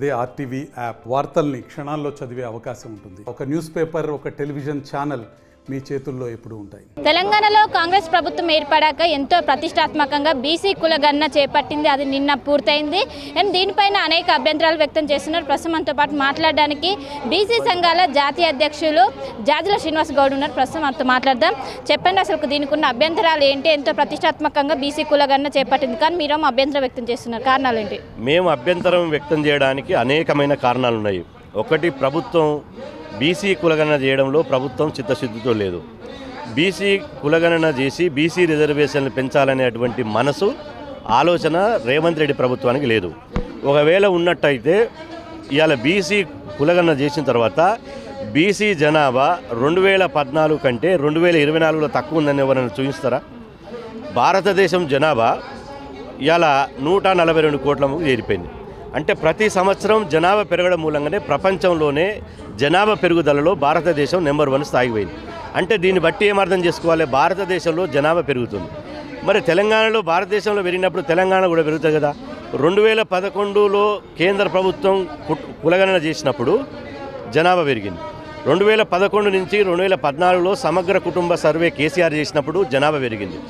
అదే RTV app వార్తల్ని క్షణాల్లో చదివే అవకాశం ఉంటుంది. ఒక న్యూస్ పేపర్, ఒక టెలివిజన్ ఛానల్ మీ చేతుల్లో ఎప్పుడూ ఉంటాయి. తెలంగాణలో కాంగ్రెస్ ప్రభుత్వం ఏర్పడాక ఎంతో ప్రతిష్టాత్మకంగా బీసీ కులగణన చేపట్టింది. అది నిన్న పూర్తయింది. అండ్ దీనిపైన అనేక అభ్యంతరాలు వ్యక్తం చేస్తున్నారు. ప్రస్తుతం మనతో పాటు మాట్లాడడానికి బీసీ సంఘాల జాతీయ అధ్యక్షులు జాజుల శ్రీనివాస్ గౌడ్ ఉన్నారు. ప్రస్తుతం మనతో మాట్లాడదాం. చెప్పండి, అసలు దీనికి ఉన్న అభ్యంతరాలు ఏంటి? ఎంతో ప్రతిష్టాత్మకంగా బీసీ కులగణన చేపట్టింది, కానీ మీరేమో అభ్యంతరం వ్యక్తం చేస్తున్నారు. కారణాలు ఏంటి? మేము అభ్యంతరం వ్యక్తం చేయడానికి అనేకమైన కారణాలు ఉన్నాయి. ఒకటి, ప్రభుత్వం బీసీ కులగణన చేయడంలో ప్రభుత్వం చిత్తశుద్ధితో లేదు. బీసీ కులగణన చేసి బీసీ రిజర్వేషన్లు పెంచాలనేటువంటి మనసు, ఆలోచన రేవంత్ రెడ్డి ప్రభుత్వానికి లేదు. ఒకవేళ ఉన్నట్టయితే ఇవాళ బీసీ కులగణన చేసిన తర్వాత బీసీ జనాభా 2014 కంటే 2024లో తక్కువ ఉందని ఎవరైనా చూపిస్తారా? భారతదేశం జనాభా ఇవాళ 142 కోట్లకు చేరిపోయింది. అంటే ప్రతి సంవత్సరం జనాభా పెరగడం మూలంగానే ప్రపంచంలోనే జనాభా పెరుగుదలలో భారతదేశం నెంబర్ 1 స్థాయికి పోయింది. అంటే దీన్ని బట్టి ఏమర్థం చేసుకోవాలి? భారతదేశంలో జనాభా పెరుగుతుంది. మరి తెలంగాణలో భారతదేశంలో పెరిగినప్పుడు తెలంగాణ కూడా పెరుగుతుంది కదా. 2011లో కేంద్ర ప్రభుత్వం కులగణన చేసినప్పుడు జనాభా పెరిగింది. 2011 నుంచి 2014లో సమగ్ర కుటుంబ సర్వే కేసీఆర్ చేసినప్పుడు జనాభా పెరిగింది.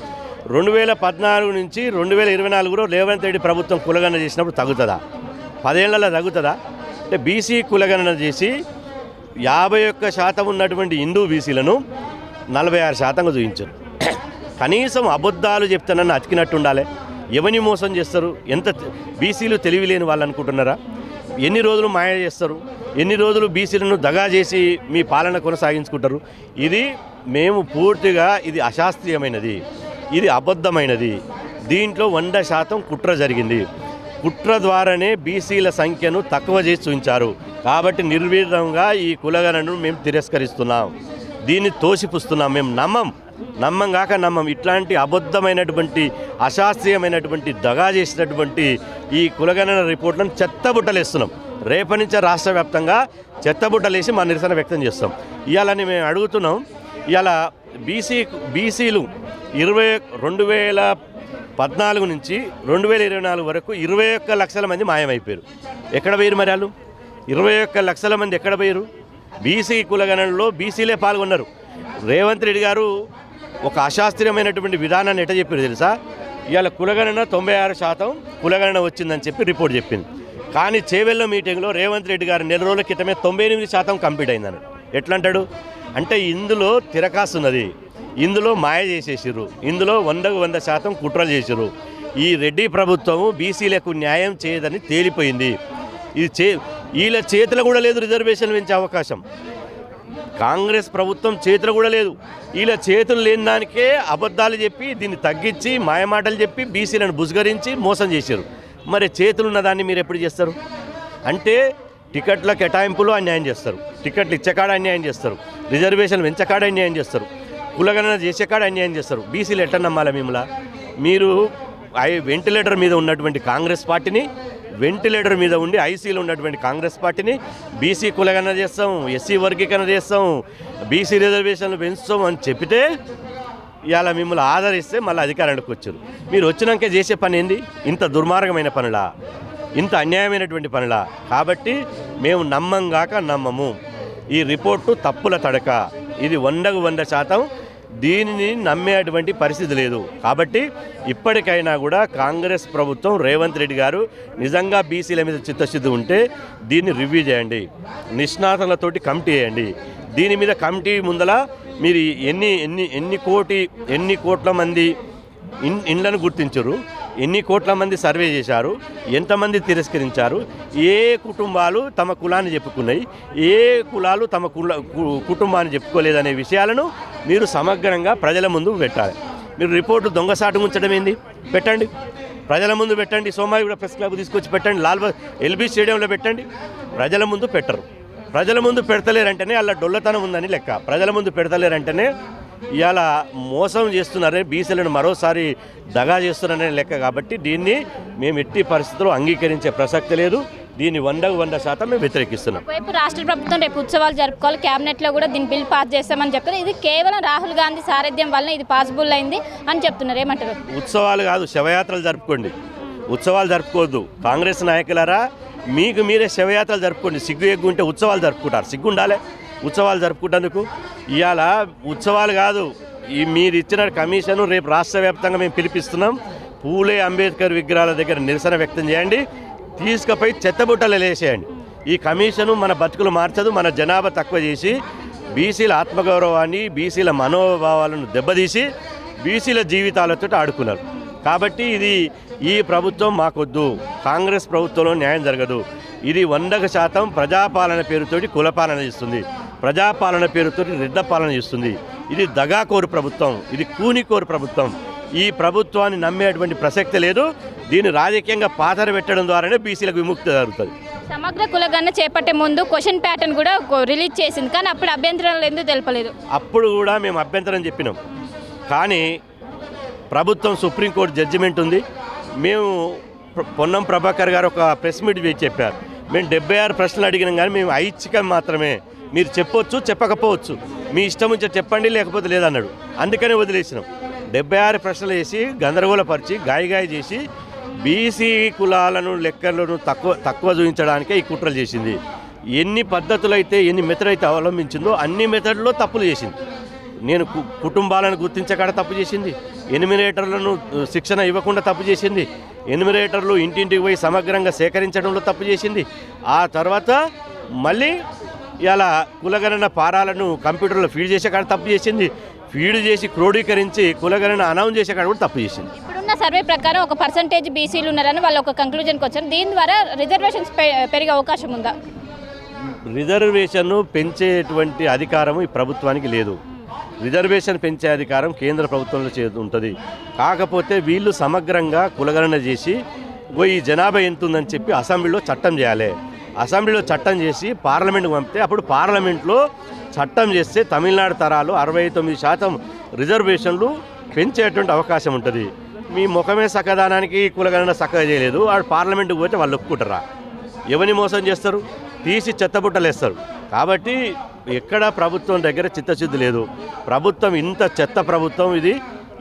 2014 నుంచి 2024లో రేవంత్ రెడ్డి ప్రభుత్వం కులగణన చేసినప్పుడు తగ్గుతుందా? 10 ఏళ్లలో తగ్గుతుందా? అంటే బీసీ కులగణన చేసి 51% ఉన్నటువంటి హిందూ బీసీలను 46% చూపించారు. కనీసం అబద్ధాలు చెప్తానని అతికినట్టు ఉండాలి. ఎవరిని మోసం చేస్తారు? ఎంత బీసీలు తెలివి లేని వాళ్ళు అనుకుంటున్నారా? ఎన్ని రోజులు మాయ చేస్తారు? ఎన్ని రోజులు బీసీలను దగా చేసి మీ పాలన కొనసాగించుకుంటారు? ఇది మేము పూర్తిగా ఇది అశాస్త్రీయమైనది, ఇది అబద్ధమైనది. దీంట్లో 100% కుట్ర జరిగింది. కుట్ర ద్వారానే బీసీల సంఖ్యను తక్కువ చేసి చూపించారు. కాబట్టి నిర్వీర్యంగా ఈ కులగణను మేము తిరస్కరిస్తున్నాం, దీన్ని తోసిపుస్తున్నాం. మేము నమ్మం కాక నమ్మం. ఇట్లాంటి అబద్ధమైనటువంటి అశాస్త్రీయమైనటువంటి దగా చేసినటువంటి ఈ కులగణన రిపోర్ట్లను చెత్తబుట్టలేస్తున్నాం. రేపటి నుంచి రాష్ట్ర వ్యాప్తంగా చెత్తబుట్టలేసి మా నిరసన వ్యక్తం చేస్తాం. ఇవాళని మేము అడుగుతున్నాం. ఇవాళ బీసీలు 2014 నుంచి 2024 వరకు 21 లక్షల మంది మాయమైపోయారు. ఎక్కడ పోయారు మరి వాళ్ళు? 21 లక్షల మంది ఎక్కడ పోయారు? బీసీ కులగణనలో బీసీలే పాల్గొన్నారు. రేవంత్ రెడ్డి గారు ఒక అశాస్త్రీయమైనటువంటి విధానాన్ని ఎట్లా చెప్పారు తెలుసా? ఇవాళ కులగణన 96% కులగణన వచ్చిందని చెప్పి రిపోర్ట్ చెప్పింది. కానీ చేవెళ్ళ మీటింగ్లో రేవంత్ రెడ్డి గారు నెల రోజుల క్రితమే 98% కంప్లీట్ అయిందని ఎట్లా అంటాడు? అంటే ఇందులో తిరకాస్తున్నది, ఇందులో మాయ చేసేసారు, ఇందులో 100% కుట్రలు చేసారు. ఈ రెడ్డి ప్రభుత్వము బీసీలకు న్యాయం చేయదని తేలిపోయింది. ఇది వీళ్ళ చేతిలో కూడా లేదు రిజర్వేషన్ పెంచే అవకాశం. కాంగ్రెస్ ప్రభుత్వం చేతిలో కూడా లేదు. వీళ్ళ చేతులు లేని దానికే అబద్ధాలు చెప్పి దీన్ని తగ్గించి మాయమాటలు చెప్పి బీసీలను బుజ్గరించి మోసం చేశారు. మరి చేతులున్న దాన్ని మీరు ఎప్పుడు చేస్తారు? అంటే టికెట్ల కేటాయింపులో అన్యాయం చేస్తారు, టికెట్లు ఇచ్చేకాడ అన్యాయం చేస్తారు, రిజర్వేషన్ పెంచకాడ అన్యాయం చేస్తారు, కులగణన చేసేకాడ అన్యాయం చేస్తారు. బీసీలు ఎట్లా నమ్మాలా మిమ్మల్ని? మీరు వెంటిలేటర్ మీద ఉన్నటువంటి కాంగ్రెస్ పార్టీని, వెంటిలేటర్ మీద ఉండి ఐసీలో ఉన్నటువంటి కాంగ్రెస్ పార్టీని బీసీ కులగణన చేస్తాం, ఎస్సీ వర్గీకరణ చేస్తాం, బీసీ రిజర్వేషన్లు పెంచుతాం అని చెప్పితే ఇవాళ మిమ్మల్ని ఆదరిస్తే మళ్ళీ అధికారానికి వచ్చారు. మీరు వచ్చినాక చేసే పని ఏంది? ఇంత దుర్మార్గమైన పనులా, ఇంత అన్యాయమైనటువంటి పనులా? కాబట్టి మేము నమ్మము. ఈ రిపోర్టు తప్పుల తడక. ఇది 100% దీనిని నమ్మేటువంటి పరిస్థితి లేదు. కాబట్టి ఇప్పటికైనా కూడా కాంగ్రెస్ ప్రభుత్వం, రేవంత్ రెడ్డి గారు నిజంగా బీసీల మీద చిత్తశుద్ధి ఉంటే దీన్ని రివ్యూ చేయండి, నిష్ణాతులతోటి కమిటీ వేయండి. దీని మీద కమిటీ ముందల మీరు ఎన్ని కోట్ల మంది ఇండ్లను గుర్తించారు, ఎన్ని కోట్ల మంది సర్వే చేశారు, ఎంతమంది తిరస్కరించారు, ఏ కుటుంబాలు తమ కులాన్ని చెప్పుకున్నాయి, ఏ కులాలు తమ కుటుంబాన్ని చెప్పుకోలేదనే విషయాలను మీరు సమగ్రంగా ప్రజల ముందు పెట్టాలి. మీరు రిపోర్టు దొంగసాటు ఉంచడం ఏంది? పెట్టండి, ప్రజల ముందు పెట్టండి. సోమాజిగూడ ప్రెస్ క్లబ్ తీసుకొచ్చి పెట్టండి, ఎల్బీ స్టేడియంలో పెట్టండి. ప్రజల ముందు పెట్టరు. ప్రజల ముందు పెడతలేరంటేనే అలా డొల్లతనం ఉందని లెక్క. ప్రజల ముందు పెడతలేరంటేనే ఇవాళ మోసం చేస్తున్నారే, బీసీలను మరోసారి దగా చేస్తున్నారనే లెక్క. కాబట్టి దీన్ని మేము ఎట్టి పరిస్థితుల్లో అంగీకరించే ప్రసక్తి లేదు. దీన్ని 100% మేము వ్యతిరేకిస్తున్నాం. వైపు రాష్ట్ర ప్రభుత్వం రేపు ఉత్సవాలు జరుపుకోవాలి, క్యాబినెట్లో కూడా దీన్ని బిల్ పాస్ చేస్తామని చెప్తారు. ఇది కేవలం రాహుల్ గాంధీ సారథ్యం వల్ల ఇది పాసిబుల్ అయింది అని చెప్తున్నారు. ఏమంటారు? ఉత్సవాలు కాదు, శవయాత్రలు జరుపుకోండి. ఉత్సవాలు జరుపుకోవద్దు. కాంగ్రెస్ నాయకులారా, మీకు మీరే శవయాత్రలు జరుపుకోండి. సిగ్గు ఎగ్గు ఉంటే ఉత్సవాలు జరుపుకుంటారు. సిగ్గు ఉండాలి ఉత్సవాలు జరుపుకుంటేందుకు. ఇవాళ ఉత్సవాలు కాదు, ఈ మీరు ఇచ్చిన కమిషను రేపు రాష్ట్ర వ్యాప్తంగా మేము పిలిపిస్తున్నాం. పూలే అంబేద్కర్ విగ్రహాల దగ్గర నిరసన వ్యక్తం చేయండి, తీసుకుపోయి చెత్తబుట్టలు వేసేయండి. ఈ కమిషను మన బతుకులు మార్చదు, మన జనాభా తక్కువ చేసి బీసీల ఆత్మగౌరవాన్ని, బీసీల మనోభావాలను దెబ్బతీసి బీసీల జీవితాలతో ఆడుకున్నారు. కాబట్టి ఈ ప్రభుత్వం మాకొద్దు. కాంగ్రెస్ ప్రభుత్వంలో న్యాయం జరగదు. ఇది 100% ప్రజాపాలన పేరుతోటి కులపాలన చేస్తుంది, ప్రజాపాలన పేరుతోటి రెడ్డ పాలన చేస్తుంది. ఇది దగాకోరు ప్రభుత్వం, ఇది కూనికోరు ప్రభుత్వం. ఈ ప్రభుత్వాన్ని నమ్మేటువంటి ప్రసక్తి లేదు. దీన్ని రాజకీయంగా పాతర పెట్టడం ద్వారానే బీసీలకు విముక్తి జరుగుతుంది. సమగ్ర కులగణన చేపట్టే ముందు క్వశ్చన్ ప్యాటర్న్ కూడా రిలీజ్ చేసింది, కానీ అప్పుడు అభ్యంతరాలు ఎందుకు తెలపలేదు? అప్పుడు కూడా మేము అభ్యంతరం చెప్పినాం, కానీ ప్రభుత్వం సుప్రీంకోర్టు జడ్జిమెంట్ ఉంది. మేము పొన్నం ప్రభాకర్ గారు ఒక ప్రెస్ మీట్ చేసి చెప్పారు, మేము 76 ప్రశ్నలు అడిగినాం, కానీ మేము ఐచ్ఛికం మాత్రమే, మీరు చెప్పొచ్చు చెప్పకపోవచ్చు, మీ ఇష్టం నుంచి చెప్పండి లేకపోతే లేదన్నాడు. అందుకనే వదిలేసినాం. 76 ప్రశ్నలు వేసి గందరగోళపరిచి గాయగాయ చేసి బీసీ కులాలను లెక్కలను తక్కువ చూపించడానికే ఈ కుట్రలు చేసింది. ఎన్ని పద్ధతులైతే ఎన్ని మెథడ్ అయితే అవలంబించిందో అన్ని మెథడ్లో తప్పులు చేసింది. నేను కుటుంబాలను గుర్తించకుండా తప్పు చేసింది, ఎనిమినేటర్లను శిక్షణ ఇవ్వకుండా తప్పు చేసింది, ఎనిమినేటర్లు ఇంటింటికి పోయి సమగ్రంగా సేకరించడంలో తప్పు చేసింది. ఆ తర్వాత మళ్ళీ ఇలా కులగణన పారాలను కంప్యూటర్లో ఫీడ్ చేసే కాడ తప్పు చేసింది, ఫీడ్ చేసి క్రోడీకరించి కులగణన అనౌన్స్ చేసే కాడ కూడా తప్పు చేసింది. ఇప్పుడున్న సర్వే ప్రకారం ఒక పర్సంటేజ్ బీసీలు ఉన్నారని వాళ్ళు ఒక కంక్లూజన్కి వచ్చారు. దీని ద్వారా రిజర్వేషన్స్ పెరిగే అవకాశం ఉందా? రిజర్వేషన్ను పెంచేటువంటి అధికారం ఈ ప్రభుత్వానికి లేదు. రిజర్వేషన్ పెంచే అధికారం కేంద్ర ప్రభుత్వంలో ఉంటుంది. కాకపోతే వీళ్ళు సమగ్రంగా కులగణన చేసి ఈ జనాభా ఎంత ఉందని చెప్పి అసెంబ్లీలో చట్టం చేయాలి. అసెంబ్లీలో చట్టం చేసి పార్లమెంట్కి పంపితే అప్పుడు పార్లమెంట్లో చట్టం చేస్తే తమిళనాడు తరాలు 69% రిజర్వేషన్లు పెంచేటువంటి అవకాశం ఉంటుంది. మీ ముఖమే సకదానానికి కులగణన చక్కగా చేయలేదు, వాడు పార్లమెంట్కి పోతే వాళ్ళు ఒప్పుకుంటారా? ఎవరిని మోసం చేస్తారు? తీసి చెత్తబుట్టలు వేస్తారు. కాబట్టి ఎక్కడ ప్రభుత్వం దగ్గర చిత్తశుద్ధి లేదు. ప్రభుత్వం ఇంత చెత్త ప్రభుత్వం, ఇది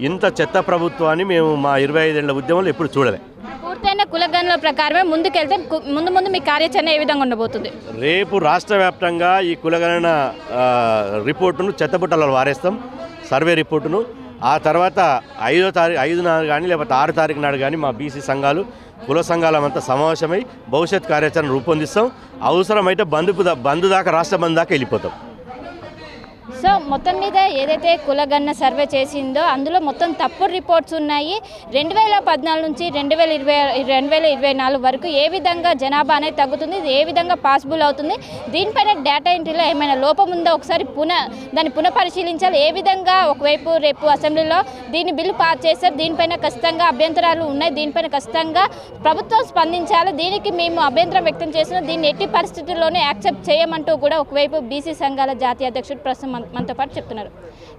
ఇంత చెత్త ప్రభుత్వాన్ని మేము మా 25 ఏళ్ల ఉద్యమంలో ఎప్పుడు చూడలే. పూర్తయిన కులగణన ప్రకారమే ముందుకెళ్తే ముందు మీ కార్యాచరణ ఏ విధంగా ఉండబోతుంది? రేపు రాష్ట్ర వ్యాప్తంగా ఈ కులగణన రిపోర్టును చెత్తబుట్టలలో వారేస్తాం, సర్వే రిపోర్టును. ఆ తర్వాత 5 నాడు కానీ లేకపోతే 6 తారీఖు నాడు కానీ మా బీసీ సంఘాలు, కుల సంఘాలమంతా సమావేశమై భవిష్యత్ కార్యాచరణ రూపొందిస్తాం. అవసరమైతే బంధు దాకా, రాష్ట్ర బంధు దాకా వెళ్ళిపోతాం. సో మొత్తం మీద ఏదైతే కులగణన సర్వే చేసిందో అందులో మొత్తం తప్పుడు రిపోర్ట్స్ ఉన్నాయి. 2014 నుంచి 2024 వరకు ఏ విధంగా జనాభా అనేది తగ్గుతుంది, ఏ విధంగా పాసిబుల్ అవుతుంది, దీనిపైన డేటా ఎంట్రీలో ఏమైనా లోపం ఉందో ఒకసారి దాన్ని పునఃపరిశీలించాలి. ఏ విధంగా ఒకవైపు రేపు అసెంబ్లీలో దీన్ని బిల్లు పాస్ చేశారు, దీనిపైన ఖచ్చితంగా అభ్యంతరాలు ఉన్నాయి, దీనిపైన ఖచ్చితంగా ప్రభుత్వం స్పందించాలి. దీనికి మేము అభ్యంతరం వ్యక్తం చేస్తున్నాం, దీన్ని ఎట్టి పరిస్థితుల్లోనే యాక్సెప్ట్ చేయమంటూ కూడా ఒకవైపు బీసీ సంఘాల జాతీయ అధ్యక్షుడు ప్రస్తుతం మనతో పాటు చెప్తున్నారు.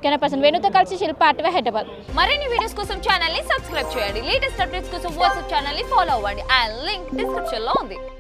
కెమెరా పర్సన్ వేణుతో కలిసి శిల్ప ఆర్టీవీ హైదరాబాద్. మరిన్ని వీడియోస్ కోసం ఛానల్ ని సబ్స్క్రైబ్ చేయండి. లేటెస్ట్ అప్డేట్స్ కోసం వాట్సాప్ ఛానల్ ని ఫాలో అవ్వండి. ఆ లింక్ డిస్క్రిప్షన్ లో ఉంది.